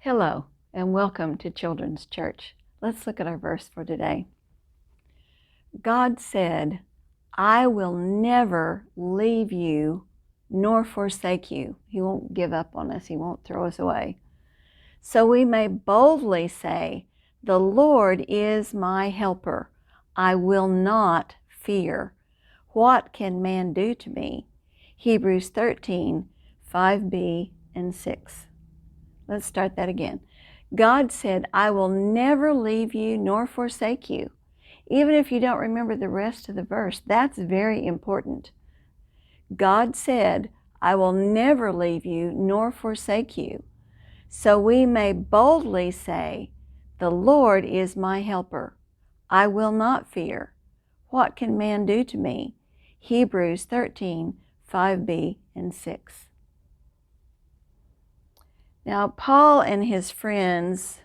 Hello, and welcome to Children's Church. Let's look at our verse for today. God said, I will never leave you nor forsake you. He won't give up on us. He won't throw us away. So we may boldly say, the Lord is my helper. I will not fear. What can man do to me? Hebrews 13, 5b and 6. Let's start that again. God said, I will never leave you nor forsake you. Even if you don't remember the rest of the verse, that's very important. God said, I will never leave you nor forsake you. So we may boldly say, the Lord is my helper. I will not fear. What can man do to me? Hebrews 13, 5b and 6. Now, Paul and his friends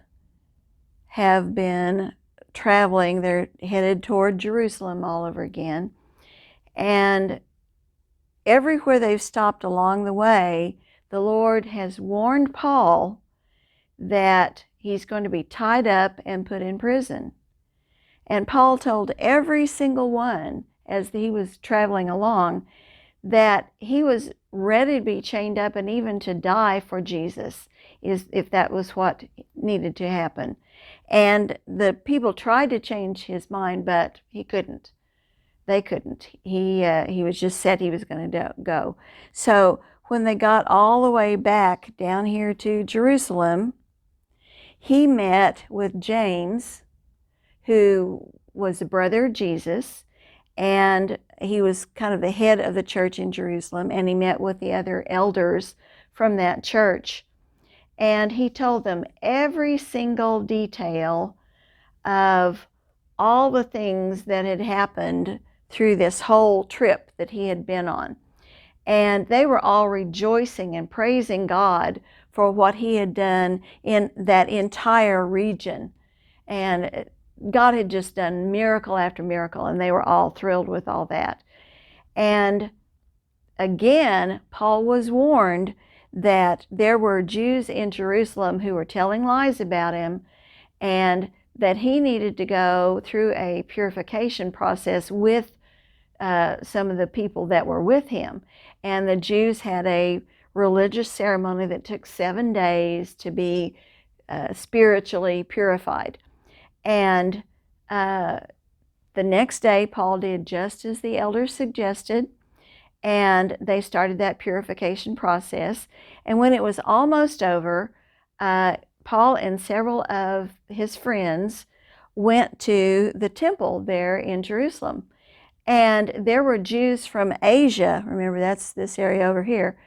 have been traveling. They're headed toward Jerusalem all over again. And everywhere they've stopped along the way, the Lord has warned Paul that he's going to be tied up and put in prison. And Paul told every single one as he was traveling along that he was ready to be chained up and even to die for Jesus, if that was what needed to happen. And the people tried to change his mind, but he couldn't. They couldn't. He was just said he was going to go. So when they got all the way back down here to Jerusalem, he met with James, who was the brother of Jesus, and he was kind of the head of the church in Jerusalem, and he met with the other elders from that church. And he told them every single detail of all the things that had happened through this whole trip that he had been on. And they were all rejoicing and praising God for what he had done in that entire region. And God had just done miracle after miracle, and they were all thrilled with all that. And again, Paul was warned that there were Jews in Jerusalem who were telling lies about him, and that he needed to go through a purification process with some of the people that were with him. And the Jews had a religious ceremony that took 7 days to be spiritually purified. And the next day, Paul did just as the elders suggested, and they started that purification process. And when it was almost over, Paul and several of his friends went to the temple there in Jerusalem. And there were Jews from Asia, remember that's this area over here,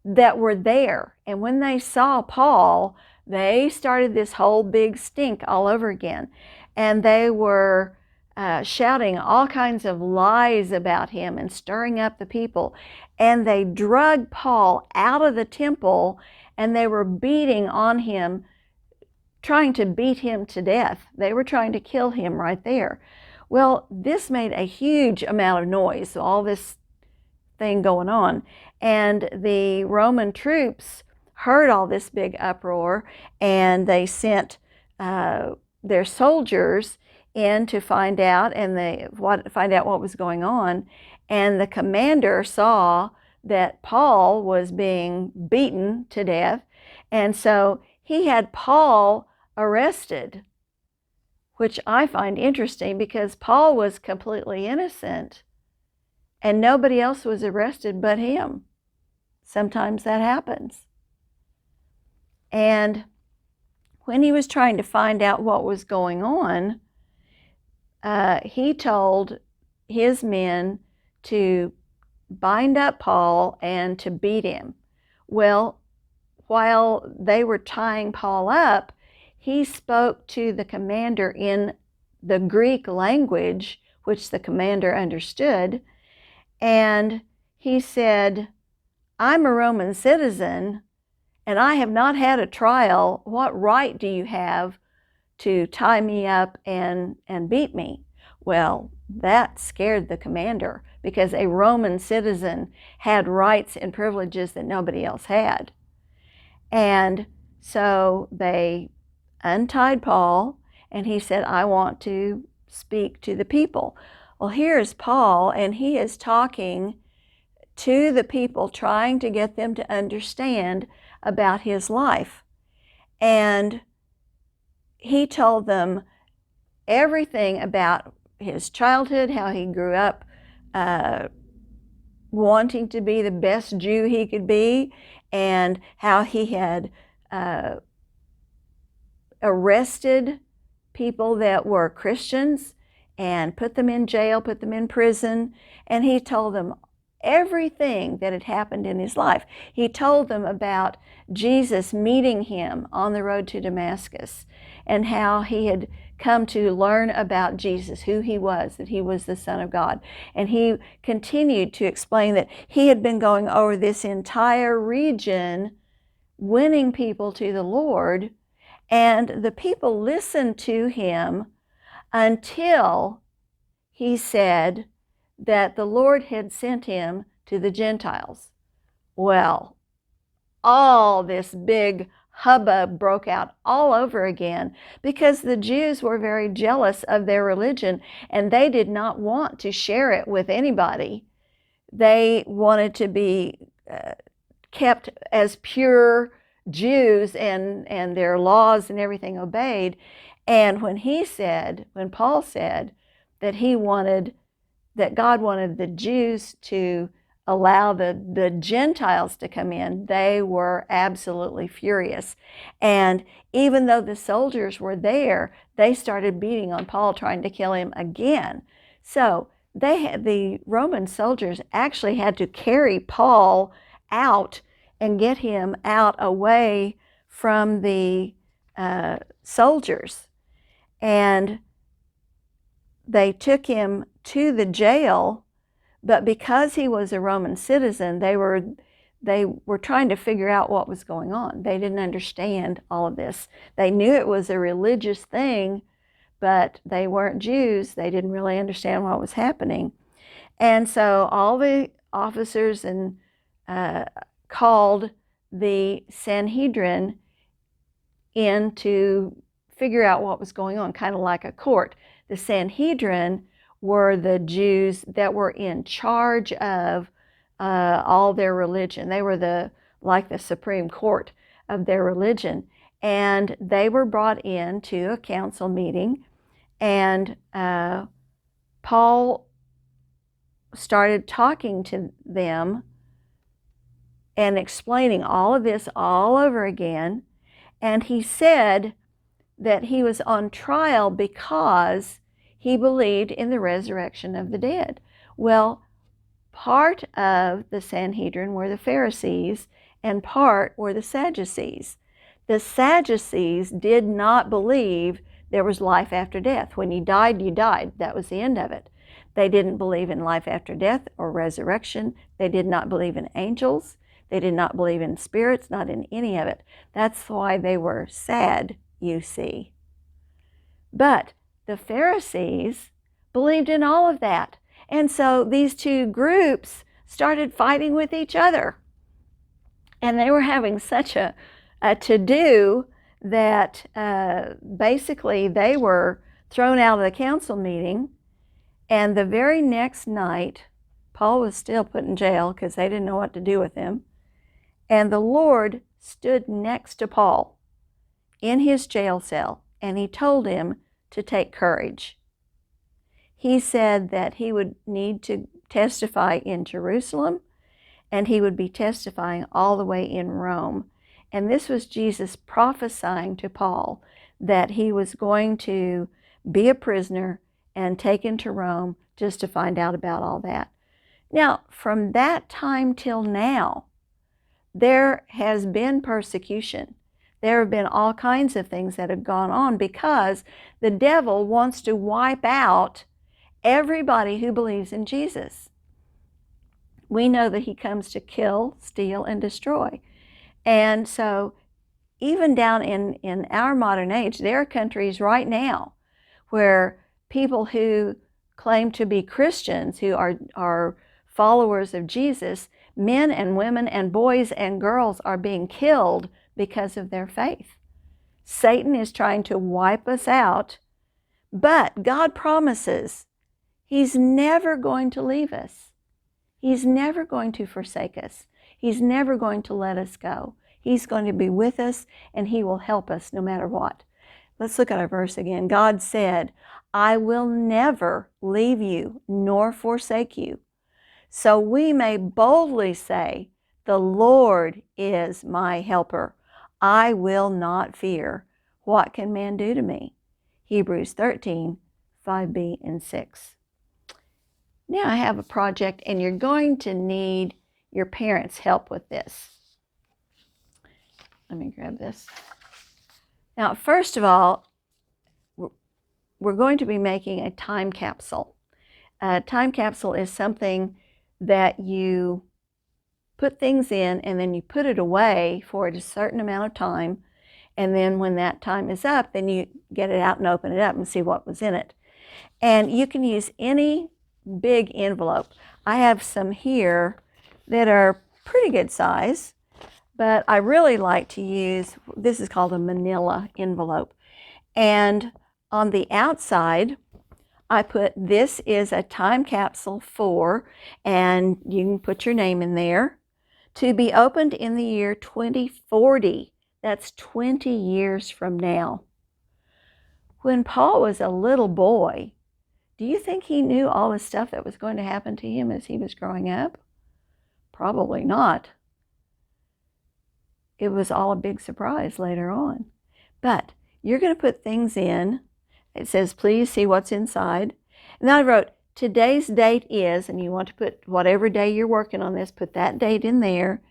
that were there. And when they saw Paul, they started this whole big stink all over again. And they were shouting all kinds of lies about him and stirring up the people. And they dragged Paul out of the temple, and they were beating on him, trying to beat him to death. They were trying to kill him right there. Well, this made a huge amount of noise, all this thing going on. And the Roman troops heard all this big uproar, and they sent their soldiers in to find out, what was going on. And the commander saw that Paul was being beaten to death, and so he had Paul arrested, which I find interesting because Paul was completely innocent and nobody else was arrested but him. Sometimes that happens. And when he was trying to find out what was going on, he told his men to bind up Paul and to beat him. Well, while they were tying Paul up, he spoke to the commander in the Greek language, which the commander understood, and he said, I'm a Roman citizen, and I have not had a trial. What right do you have to tie me up and beat me? Well, that scared the commander, because a Roman citizen had rights and privileges that nobody else had. And So they untied Paul, and he said, I want to speak to the people. Well, here's Paul, and he is talking to the people, trying to get them to understand about his life. And he told them everything about his childhood, how he grew up wanting to be the best Jew he could be, and how he had arrested people that were Christians and put them in jail, put them in prison. And he told them everything that had happened in his life. He told them about Jesus meeting him on the road to Damascus, and how he had come to learn about Jesus, who he was, that he was the Son of God. And he continued to explain that he had been going over this entire region, winning people to the Lord, and the people listened to him until he said that the Lord had sent him to the Gentiles. Well, all this big hubbub broke out all over again, because the Jews were very jealous of their religion, and they did not want to share it with anybody. They wanted to be kept as pure Jews, and their laws and everything obeyed. And when Paul said that that God wanted the Jews to allow the Gentiles to come in, they were absolutely furious. And even though the soldiers were there, they started beating on Paul, trying to kill him again. So the Roman soldiers actually had to carry Paul out and get him out away from the soldiers. And they took him to the jail, but because he was a Roman citizen, they were trying to figure out what was going on. They didn't understand all of this. They knew it was a religious thing, but they weren't Jews. They didn't really understand what was happening. And so all the officers called the Sanhedrin in to figure out what was going on, kind of like a court. The Sanhedrin were the Jews that were in charge of all their religion. They were like the Supreme Court of their religion. And they were brought in to a council meeting, and Paul started talking to them and explaining all of this all over again. And he said that he was on trial because he believed in the resurrection of the dead. Well, part of the Sanhedrin were the Pharisees, and part were the Sadducees. The Sadducees did not believe there was life after death. When you died, you died. That was the end of it. They didn't believe in life after death or resurrection. They did not believe in angels. They did not believe in spirits, not in any of it. That's why they were sad, you see. But the Pharisees believed in all of that. And so these two groups started fighting with each other. And they were having such a to-do that basically they were thrown out of the council meeting. And the very next night, Paul was still put in jail because they didn't know what to do with him. And the Lord stood next to Paul in his jail cell, and he told him to take courage. He said that he would need to testify in Jerusalem, and he would be testifying all the way in Rome. And this was Jesus prophesying to Paul that he was going to be a prisoner and taken to Rome just to find out about all that. Now, from that time till now, there has been persecution. There have been all kinds of things that have gone on because the devil wants to wipe out everybody who believes in Jesus. We know that he comes to kill, steal, and destroy. And so even down in our modern age, there are countries right now where people who claim to be Christians, who are followers of Jesus, men and women and boys and girls are being killed because of their faith. Satan is trying to wipe us out, but God promises He's never going to leave us. He's never going to forsake us. He's never going to let us go. He's going to be with us, and He will help us no matter what. Let's look at our verse again. God said, I will never leave you nor forsake you. So we may boldly say, the Lord is my helper. I will not fear. What can man do to me? Hebrews 13, 5b and 6. Now I have a project, and you're going to need your parents' help with this. Let me grab this. Now, first of all, we're going to be making a time capsule. A time capsule is something that you put things in, and then you put it away for a certain amount of time, and then when that time is up, then you get it out and open it up and see what was in it. And you can use any big envelope. I have some here that are pretty good size, but I really like to use, this is called a manila envelope. And on the outside, I put, this is a time capsule for, and you can put your name in there, to be opened in the year 2040. That's 20 years from now. When Paul was a little boy, do you think he knew all the stuff that was going to happen to him as he was growing up? Probably not. It was all a big surprise later on. But you're going to put things in. It says, please see what's inside. And then I wrote, today's date is, and you want to put whatever day you're working on this, put that date in there.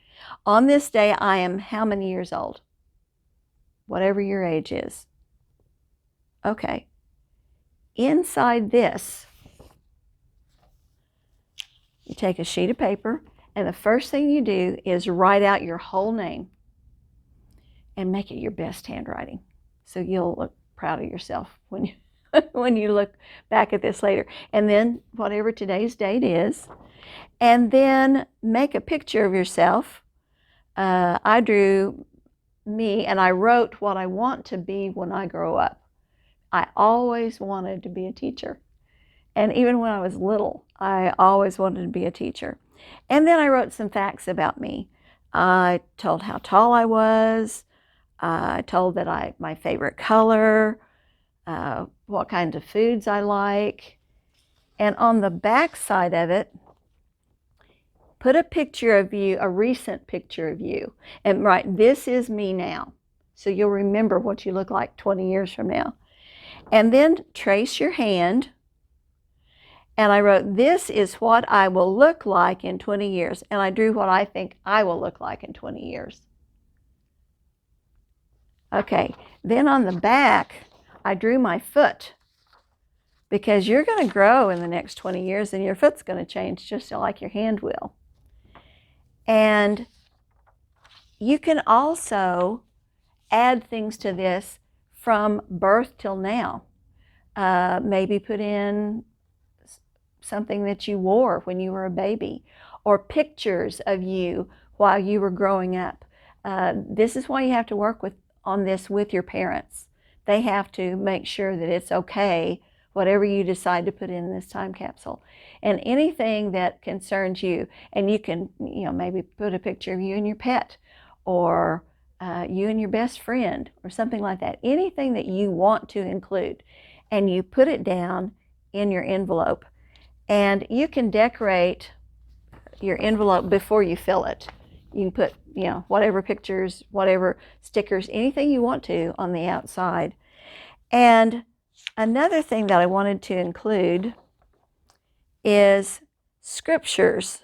On this day, I am how many years old? Whatever your age is. Okay. Inside this, you take a sheet of paper, and the first thing you do is write out your whole name and make it your best handwriting. So you'll look proud of yourself when you when you look back at this later. And then whatever today's date is, and then make a picture of yourself. I drew me, and I wrote what I want to be when I grow up. I always wanted to be a teacher. And even when I was little, I always wanted to be a teacher. And then I wrote some facts about me. I told how tall I was. I told that my favorite color, what kinds of foods I like. And on the back side of it, put a picture of you, a recent picture of you. And write, this is me now. So you'll remember what you look like 20 years from now. And then trace your hand. And I wrote, this is what I will look like in 20 years. And I drew what I think I will look like in 20 years. Okay, then on the back, I drew my foot. Because you're going to grow in the next 20 years, and your foot's going to change just like your hand will. And you can also add things to this from birth till now. Maybe put in something that you wore when you were a baby, or pictures of you while you were growing up. This is why you have to work on this with your parents. They have to make sure that it's okay, whatever you decide to put in this time capsule. And anything that concerns you, and you can, maybe put a picture of you and your pet, or you and your best friend, or something like that. Anything that you want to include, and you put it down in your envelope. And you can decorate your envelope before you fill it. You can put, whatever pictures, whatever stickers, anything you want to on the outside. And another thing that I wanted to include is scriptures.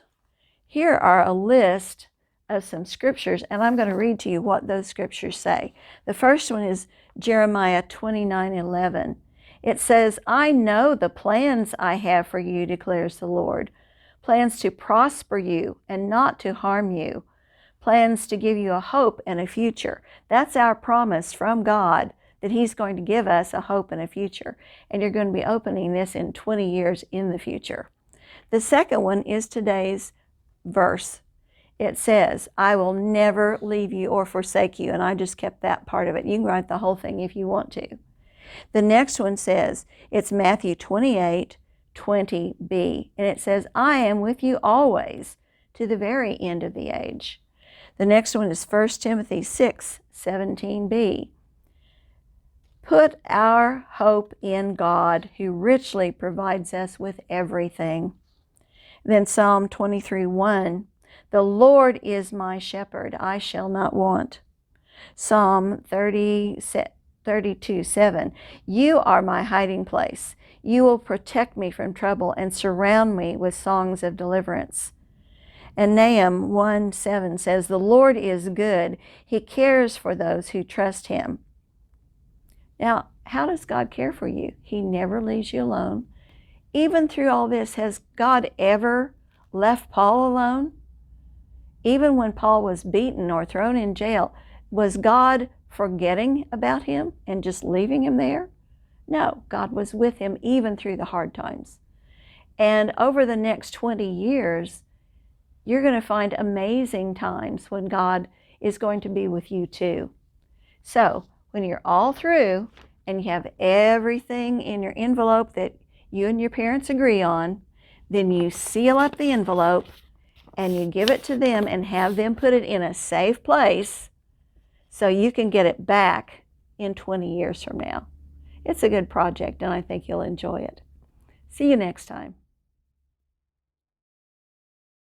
Here are a list of some scriptures, and I'm going to read to you what those scriptures say. The first one is Jeremiah 29:11. It says, I know the plans I have for you, declares the Lord. Plans to prosper you and not to harm you. Plans to give you a hope and a future. That's our promise from God, that He's going to give us a hope and a future. And you're going to be opening this in 20 years in the future. The second one is today's verse. it says, I will never leave you or forsake you. And I just kept that part of it. You can write the whole thing if you want to. The next one says, it's Matthew 28:20b. And it says, I am with you always to the very end of the age. The next one is 1 Timothy 6:17b. Put our hope in God, who richly provides us with everything. Then Psalm 23:1. The Lord is my shepherd, I shall not want. Psalm 32:7. You are my hiding place. You will protect me from trouble and surround me with songs of deliverance. And Nahum 1:7 says, the Lord is good. He cares for those who trust him. Now, how does God care for you? He never leaves you alone. Even through all this, has God ever left Paul alone? Even when Paul was beaten or thrown in jail, was God forgetting about him and just leaving him there? No, God was with him even through the hard times. And over the next 20 years, you're going to find amazing times when God is going to be with you too. So when you're all through and you have everything in your envelope that you and your parents agree on, then you seal up the envelope and you give it to them and have them put it in a safe place so you can get it back in 20 years from now. It's a good project and I think you'll enjoy it. See you next time.